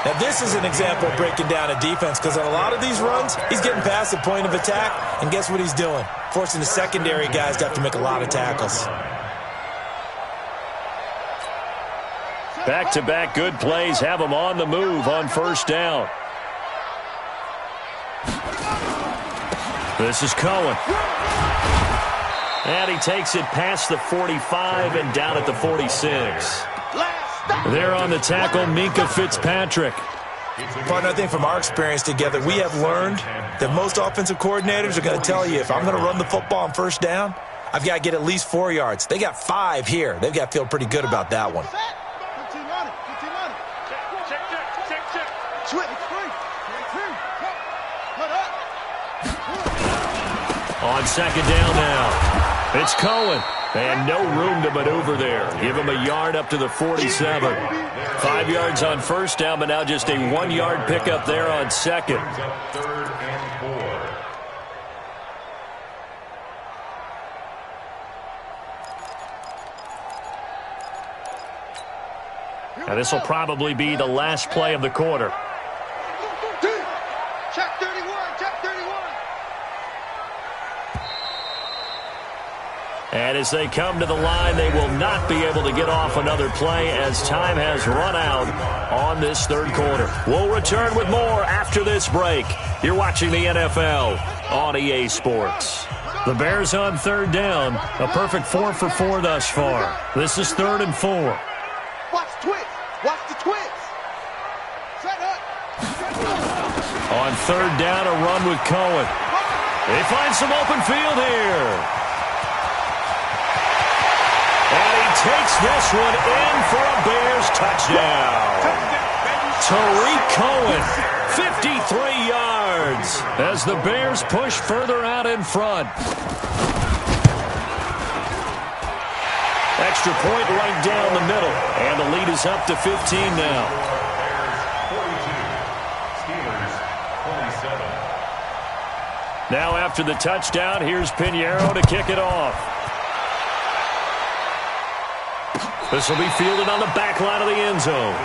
S3: Now, this is an example of breaking down a defense because on a lot of these runs, he's getting past the point of attack, and guess what he's doing? Forcing the secondary guys to have to make a lot of tackles.
S2: Back-to-back good plays have them on the move on first down. This is Cohen. And he takes it past the 45 and down at the 46. There on the tackle, Minka Fitzpatrick.
S3: Partner, I think from our experience together, we have learned that most offensive coordinators are going to tell you, if I'm going to run the football on first down, I've got to get at least 4 yards. They got 5 here. They've got to feel pretty good about that one.
S2: On second down now. It's Cohen. And no room to maneuver there. Give him a yard up to the 47. 5 yards on first down, but now just a 1-yard pickup there on second.
S6: 3rd and 4.
S2: And this will probably be the last play of the quarter.
S5: Check 31. Check 31.
S2: And as they come to the line, they will not be able to get off another play as time has run out on this third quarter. We'll return with more after this break. You're watching the NFL on EA Sports. The Bears on third down. A perfect 4 for 4 thus far. This is 3rd and 4.
S5: Watch twist. Watch the twist. Set up.
S2: On third down, a run with Cohen. They find some open field here. And he takes this one in for a Bears touchdown. Tariq Cohen, 53 yards, as the Bears push further out in front. Extra point right down the middle, and the lead is up to 15 now. Now after the touchdown, here's Pinheiro to kick it off. This will be fielded on the back line of the end zone.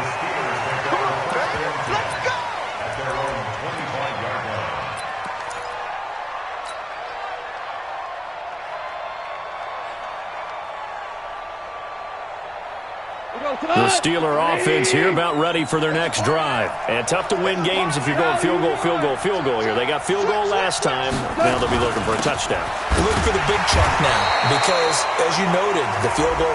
S2: The Steeler offense here about ready for their next drive. And tough to win games if you're going field goal, field goal, field goal here. They got field goal last time. Now they'll be looking for a touchdown.
S3: We're looking for the big chunk now because, as you noted, the field goal,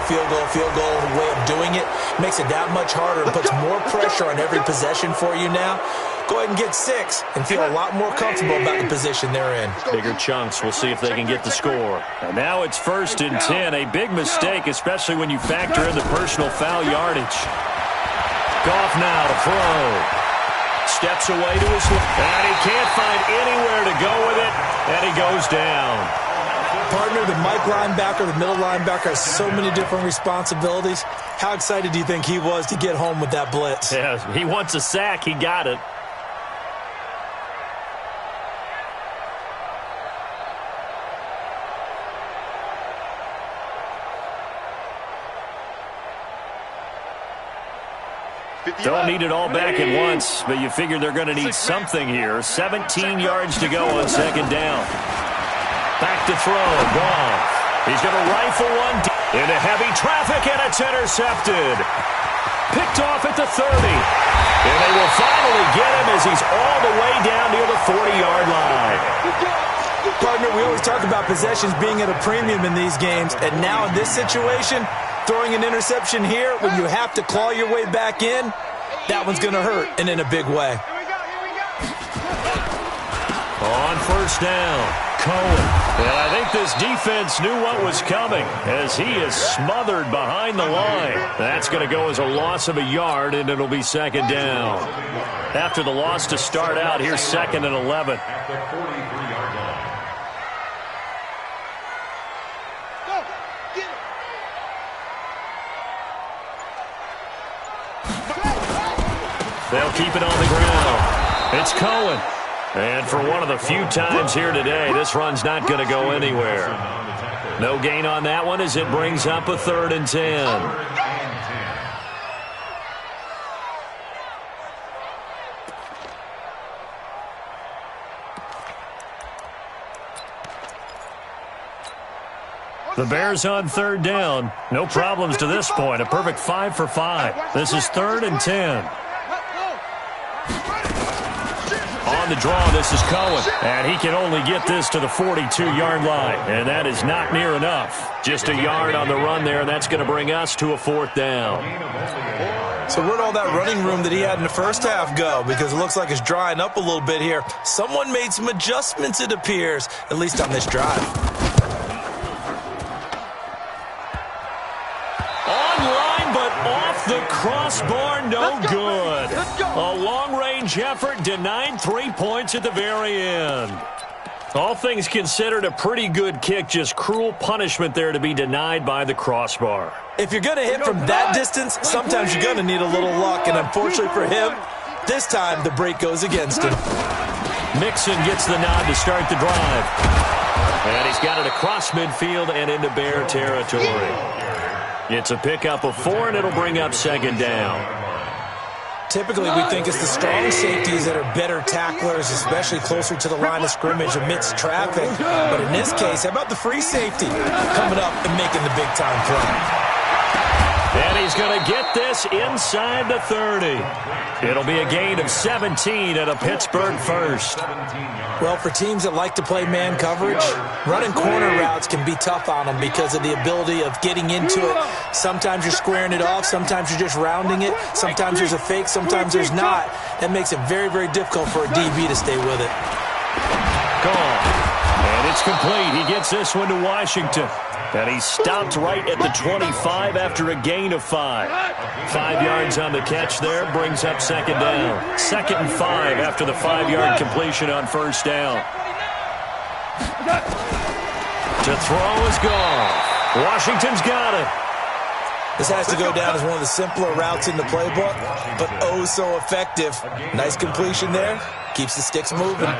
S3: way of doing it makes it that much harder and puts more pressure on every possession for you now. Go ahead and get 6 and feel a lot more comfortable about the position they're in.
S2: Bigger chunks. We'll see if they can get the score. And now it's 1st and 10. A big mistake, especially when you factor in the personal foul yardage. Goff now to throw. Steps away to his left. And he can't find anywhere to go with it. And he goes down.
S3: Partner, the Mike linebacker, the middle linebacker, has so many different responsibilities. How excited do you think he was to get home with that blitz?
S2: Yeah, he wants a sack. He got it. Don't need it all back at once, but you figure they're going to need something here. 17 yards to go on second down. Back to throw. Gone. He's going to rifle one into heavy traffic, and it's intercepted. Picked off at the 30. And they will finally get him as he's all the way down near the 40-yard line.
S3: Partner, we always talk about possessions being at a premium in these games, and now in this situation, throwing an interception here when you have to claw your way back in, that one's going to hurt, and in a big way.
S2: On first down, Cohen. And I think this defense knew what was coming as he is smothered behind the line. That's going to go as a loss of a yard, and it'll be second down. After the loss to start out, here's 2nd and 11.
S6: At the 43-yard line.
S2: They'll keep it on the ground. It's Cohen. And for one of the few times here today, this run's not going to go anywhere. No gain on that one as it brings up a 3rd and 10. The Bears on 3rd down. No problems to this point. A perfect 5 for 5. This is 3rd and 10. On the draw, this is Cohen. And he can only get this to the 42-yard line. And that is not near enough. Just a yard on the run there, and that's going to bring us to a 4th down.
S3: So where'd all that running room that he had in the first half go? Because it looks like it's drying up a little bit here. Someone made some adjustments, it appears, at least on this drive.
S2: The crossbar, no good. A long-range effort denied 3 points at the very end. All things considered, a pretty good kick, just cruel punishment there to be denied by the crossbar.
S3: If you're going to hit from that distance, sometimes you're going to need a little luck, and unfortunately for him, this time the break goes against him.
S2: Mixon gets the nod to start the drive. And he's got it across midfield and into Bear territory. It's a pickup of 4, and it'll bring up second down.
S3: Typically, we think it's the strong safeties that are better tacklers, especially closer to the line of scrimmage amidst traffic. But in this case, how about the free safety coming up and making the big-time play?
S2: And he's going to get this inside the 30. It'll be a gain of 17 at a Pittsburgh first.
S3: Well, for teams that like to play man coverage, running corner routes can be tough on them because of the ability of getting into it. Sometimes you're squaring it off. Sometimes you're just rounding it. Sometimes there's a fake. Sometimes there's not. That makes it very, very difficult for a DB to stay with it.
S2: Gone. And it's complete. He gets this one to Washington. And he stopped right at the 25 after a gain of 5. 5 yards on the catch there, brings up second down. 2nd and 5 after the 5-yard completion on first down. To throw is gone. Washington's got it.
S3: This has to go down as one of the simpler routes in the playbook, but oh so effective. Nice completion there. Keeps the sticks moving.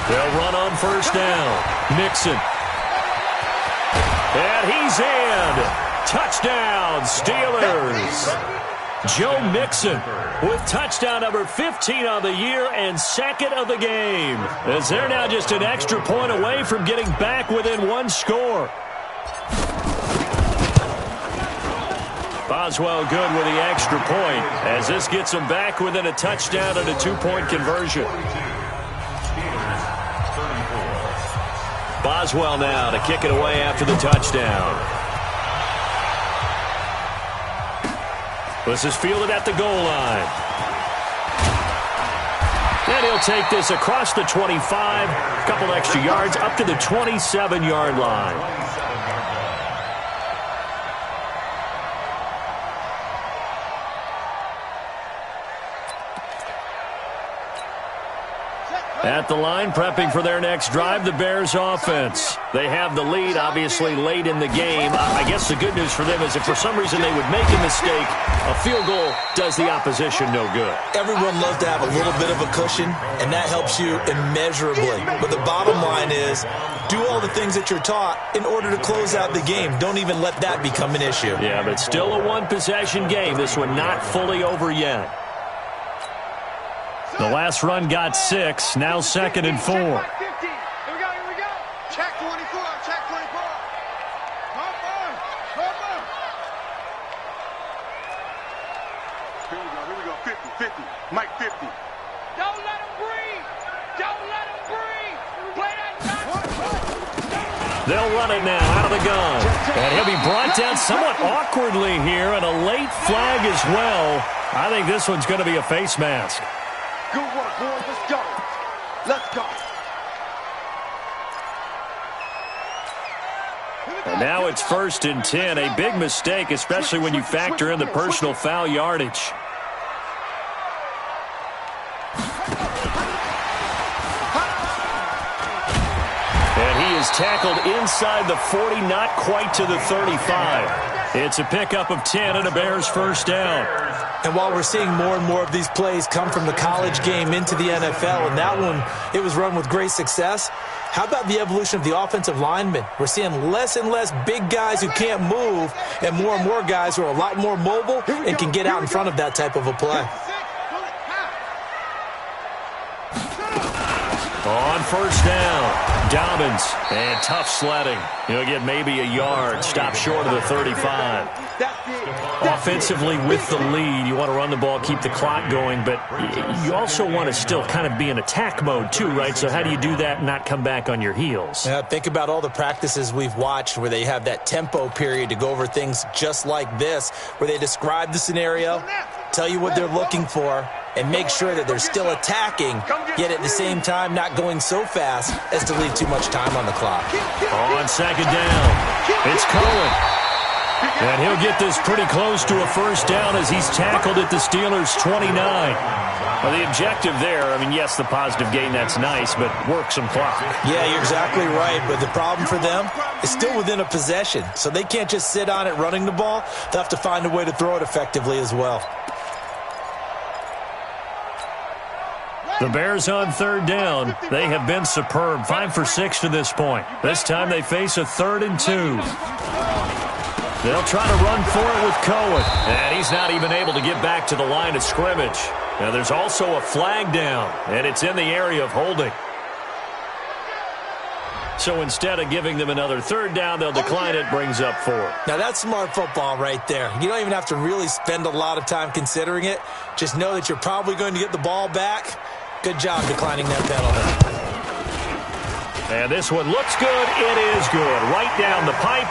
S2: They'll run on first down. Mixon. And he's in. Touchdown, Steelers. Joe Mixon with touchdown number 15 on the year and 2nd of the game. As they're now just an extra point away from getting back within 1 score. Boswell good with the extra point as this gets them back within a touchdown and a 2-point conversion. Boswell now to kick it away after the touchdown. This is fielded at the goal line. And he'll take this across the 25, a couple extra yards up to the 27-yard line. At the line, prepping for their next drive, the Bears offense. They have the lead, obviously, late in the game. I guess the good news for them is if for some reason they would make a mistake, a field goal does the opposition no good.
S3: Everyone loves to have a little bit of a cushion, and that helps you immeasurably. But the bottom line is, do all the things that you're taught in order to close out the game. Don't even let that become an issue.
S2: Yeah, but still a one-possession game. This one not fully over yet. The last run got 6, now 2nd and 4.
S5: Here we go, here we go. Check 24, check 24. Come on, come on. Here we go, 50, 50. Mike 50. Don't let him breathe. Don't let him breathe. Play that shot.
S2: They'll run it now out of the gun. And he'll be brought down somewhat awkwardly here, and a late flag as well. I think this one's going to be a face mask.
S5: Good work, boys. Let's go. Let's go.
S2: And now it's 1st and 10. A big mistake, especially when you factor in the personal foul yardage. And he is tackled inside the 40, not quite to the 35. It's a pickup of 10 and a Bears first down.
S3: And while we're seeing more and more of these plays come from the college game into the NFL, and that one, it was run with great success, how about the evolution of the offensive linemen? We're seeing less and less big guys who can't move and more guys who are a lot more mobile and can get out in front of that type of a play.
S2: On first down, Dobbins, and tough sledding. He'll get maybe a yard, stop short of the 35. Offensively with the lead, you want to run the ball, keep the clock going, but you also want to still kind of be in attack mode too, right? So how do you do that and not come back on your heels?
S3: Yeah, think about all the practices we've watched where they have that tempo period to go over things just like this, where they describe the scenario, tell you what they're looking for, and make sure that they're still attacking, yet at the same time not going so fast as to leave too much time on the clock.
S2: On second down, it's Cohen. And he'll get this pretty close to a first down as he's tackled at the Steelers' 29. Well, the objective there, I mean, yes, the positive gain, that's nice, but work some clock.
S3: Yeah, you're exactly right, but the problem for them is still within a possession, so they can't just sit on it running the ball. They'll have to find a way to throw it effectively as well.
S2: The Bears on third down. They have been superb, 5 for 6 to this point. This time they face a 3rd and 2. They'll try to run for it with Cohen, and he's not even able to get back to the line of scrimmage. Now there's also a flag down, and it's in the area of holding. So instead of giving them another 3rd down, they'll decline it, brings up 4.
S3: Now that's smart football right there. You don't even have to really spend a lot of time considering it. Just know that you're probably going to get the ball back. Good job declining that penalty.
S2: And this one looks good. It is good. Right down the pipe.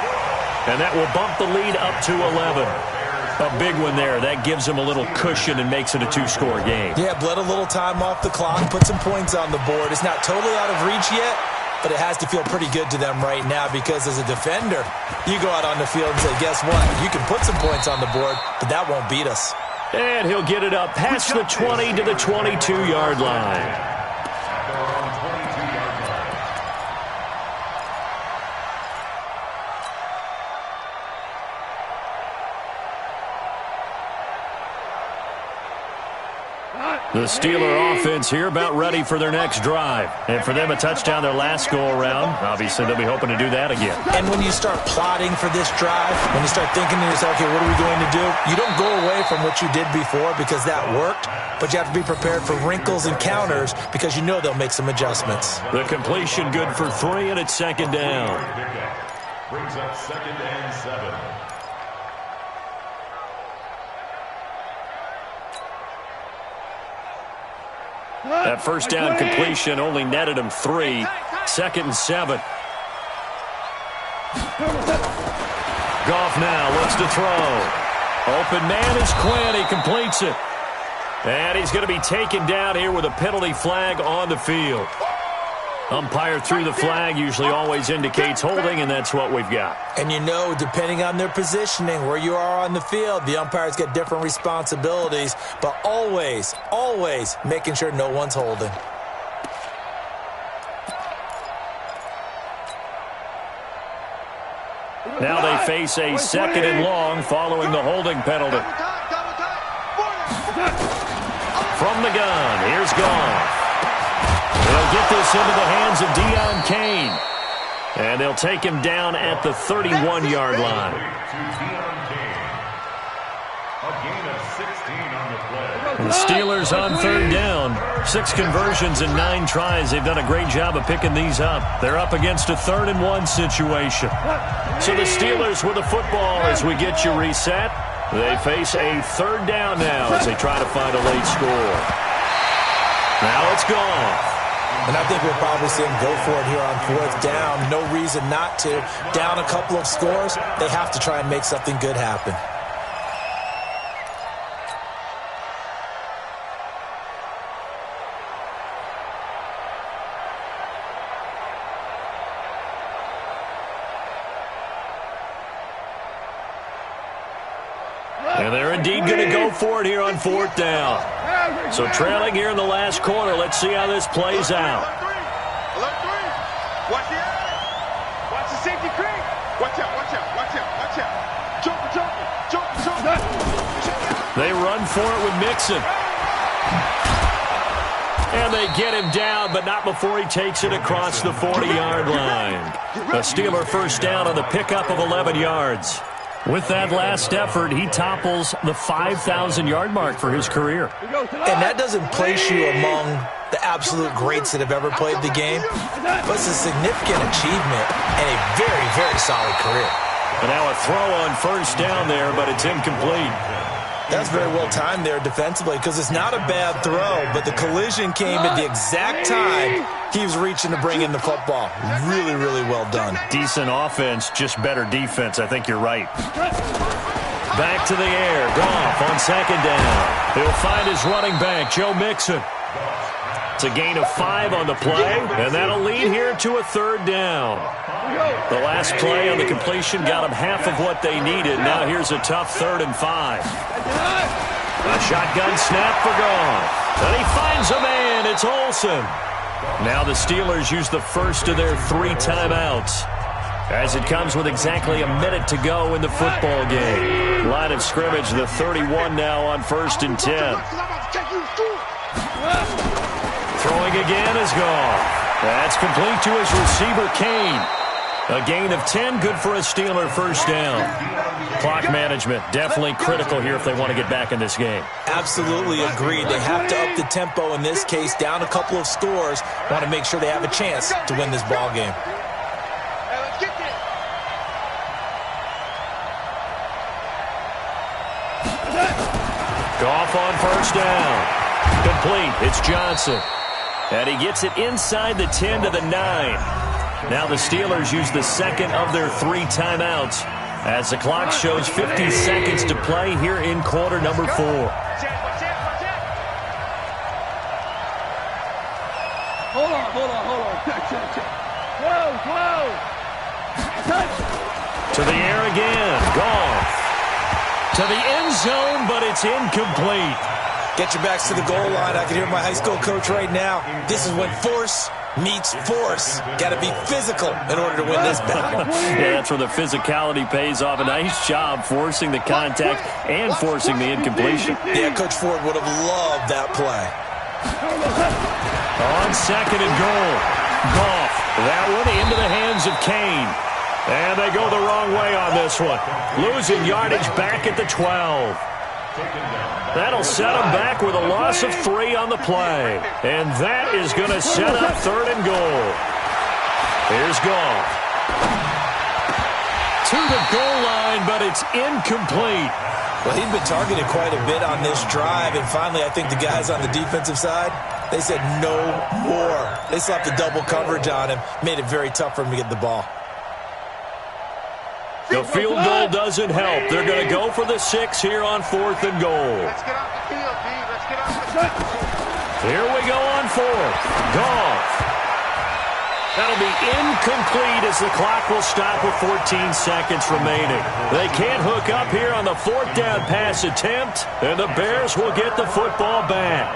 S2: And that will bump the lead up to 11. A big one there. That gives them a little cushion and makes it a 2-score game.
S3: Yeah, bled a little time off the clock, put some points on the board. It's not totally out of reach yet, but it has to feel pretty good to them right now because as a defender, you go out on the field and say, guess what? You can put some points on the board, but that won't beat us.
S2: And he'll get it up past the 20 to the 22-yard line. The Steeler offense here about ready for their next drive. And for them, a touchdown their last go-around. Obviously, they'll be hoping to do that again.
S3: And when you start plotting for this drive, when you start thinking to yourself, okay, what are we going to do? You don't go away from what you did before because that worked, but you have to be prepared for wrinkles and counters because you know they'll make some adjustments.
S2: The completion good for 3, and it's 2nd down.
S6: Brings up 2nd and 7.
S2: That first down completion only netted him 3. 2nd and 7. Goff now looks to throw. Open man is Quinn. He completes it. And he's going to be taken down here with a penalty flag on the field. Umpire threw the flag, usually always indicates holding, and that's what we've got.
S3: And you know, depending on their positioning, where you are on the field, the umpires get different responsibilities, but always making sure no one's holding.
S2: Now they face a second and long following the holding penalty. From the gun, here's Goff. They'll get this into the hands of Deion Kane. And they'll take him down at the 31-yard line. The Steelers on third down. 6 conversions and 9 tries. They've done a great job of picking these up. They're up against a 3rd-and-1 situation. So the Steelers with the football as we get you reset. They face a 3rd down now as they try to find a late score. Now it's gone.
S3: And I think we'll probably see them go for it here on 4th down. No reason not to. Down a couple of scores, they have to try and make something good happen.
S2: And they're indeed going to go for it here on 4th down. So trailing here in the last quarter. Let's see how this plays out.
S5: Alert 3. Watch the eye. Watch the safety creep. Watch out, watch out, watch out, watch out. Jump.
S2: They run for it with Mixon. And they get him down, but not before he takes it across the 40-yard line. A Steeler first down on the pickup of 11 yards. With that last effort, he topples the 5,000-yard mark for his career.
S3: And that doesn't place you among the absolute greats that have ever played the game, but it's a significant achievement and a very, very solid career.
S2: And now a throw on first down there, but it's incomplete.
S3: That's very well timed there defensively because it's not a bad throw, but the collision came at the exact time he was reaching to bring in the football. Really, really well done.
S2: Decent offense, just better defense. I think you're right. Back to the air. Goff on second down. He'll find his running back, Joe Mixon. It's a gain of 5 on the play, and that'll lead here to a 3rd down. The last play on the completion got them half of what they needed. Now here's a tough 3rd and 5. A shotgun snap for Goff. And he finds a man. It's Olsen. Now the Steelers use the first of their 3 timeouts as it comes with exactly a minute to go in the football game. Line of scrimmage, the 31 now on 1st and 10. Throwing again is Goff. That's complete to his receiver, Kane. A gain of 10, good for a Steeler first down. Clock management, definitely critical here if they want to get back in this game.
S3: Absolutely agreed. They have to up the tempo in this case, down a couple of scores. Want to make sure they have a chance to win this ball game.
S2: Goff on first down. Complete. It's Johnson. And he gets it inside the 10 to the 9. Now the Steelers use the second of their 3 timeouts as the clock shows 50 seconds to play here in quarter number 4.
S5: Hold on. Whoa.
S2: To the air again. Goff. To the end zone, but it's incomplete.
S3: Get your backs to the goal line. I can hear my high school coach right now. This is when force meets force. Got to be physical in order to win this battle.
S2: Yeah, that's where the physicality pays off. A nice job forcing the contact and forcing the incompletion.
S3: Yeah, Coach Ford would have loved that play.
S2: On second and goal. Goff. That one into the hands of Kane. And they go the wrong way on this one. Losing yardage back at the 12. That'll set them back with a loss of 3 on the play. And that is going to set up 3rd and goal. Here's Goff. To the goal line, but it's incomplete.
S3: Well, he'd been targeted quite a bit on this drive, and finally I think the guys on the defensive side, they said no more. They slapped the double coverage on him, made it very tough for him to get the ball.
S2: The field goal doesn't help. They're going to go for the 6 here on 4th and goal.
S5: Let's get off the field, D. Let's get off the field.
S2: Here we go on 4th. Goff. That'll be incomplete as the clock will stop with 14 seconds remaining. They can't hook up here on the 4th down pass attempt, and the Bears will get the football back.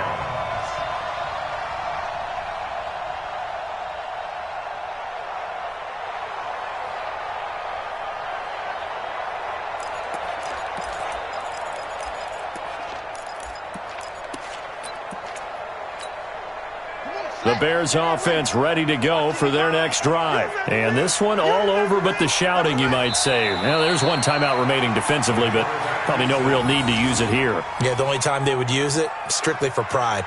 S2: The Bears offense ready to go for their next drive. And this one all over but the shouting, you might say. Now, there's one timeout remaining defensively, but probably no real need to use it here.
S3: Yeah, the only time they would use it, strictly for pride.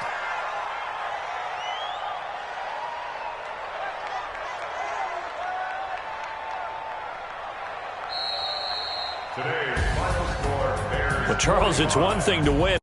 S6: Today's final score, Bears.
S2: But, Charles, it's one thing to win.